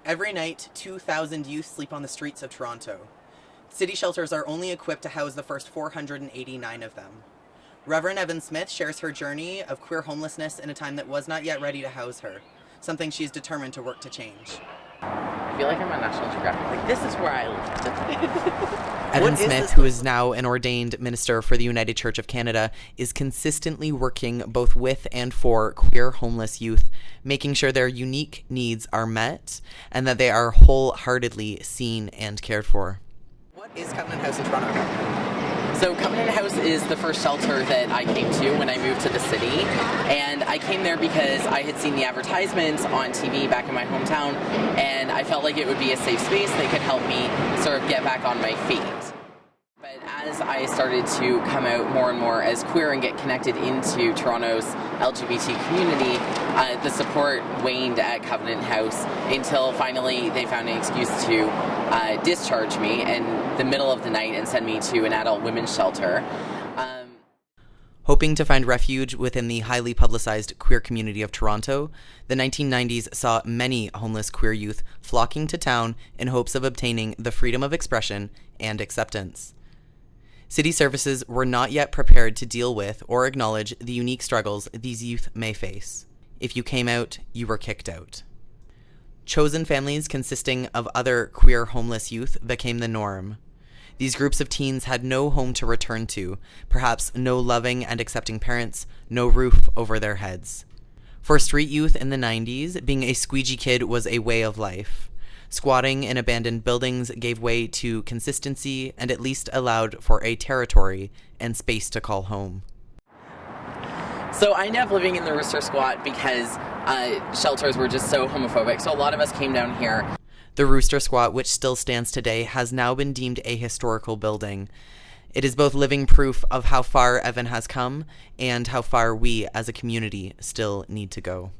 Every night, 2,000 youth sleep on the streets of Toronto. City shelters are only equipped to house the first 489 of them. Reverend Evan Smith shares her journey of queer homelessness in a time that was not yet ready to house her, something she's determined to work to change. I feel like I'm on National Geographic. Like, this is where I live. Evan Smith, who is now an ordained minister for the United Church of Canada, is consistently working both with and for queer homeless youth, making sure their unique needs are met and that they are wholeheartedly seen and cared for. What is Covenant House in Toronto? So Covenant House is the first shelter that I came to when I moved to the city, and I came there because I had seen the advertisements on TV back in my hometown, and I felt like it would be a safe space that could help me sort of get back on my feet. But as I started to come out more and more as queer and get connected into Toronto's LGBT community, the support waned at Covenant House until finally they found an excuse to discharge me in the middle of the night and send me to an adult women's shelter. Hoping to find refuge within the highly publicized queer community of Toronto, the 1990s saw many homeless queer youth flocking to town in hopes of obtaining the freedom of expression and acceptance. City services were not yet prepared to deal with or acknowledge the unique struggles these youth may face. If you came out, you were kicked out. Chosen families consisting of other queer homeless youth became the norm. These groups of teens had no home to return to, perhaps no loving and accepting parents, no roof over their heads. For street youth in the 90s, being a squeegee kid was a way of life. Squatting in abandoned buildings gave way to consistency and at least allowed for a territory and space to call home. So I ended up living in the Rooster Squat because shelters were just so homophobic, so a lot of us came down here. The Rooster Squat, which still stands today, has now been deemed a historical building. It is both living proof of how far Evan has come and how far we as a community still need to go.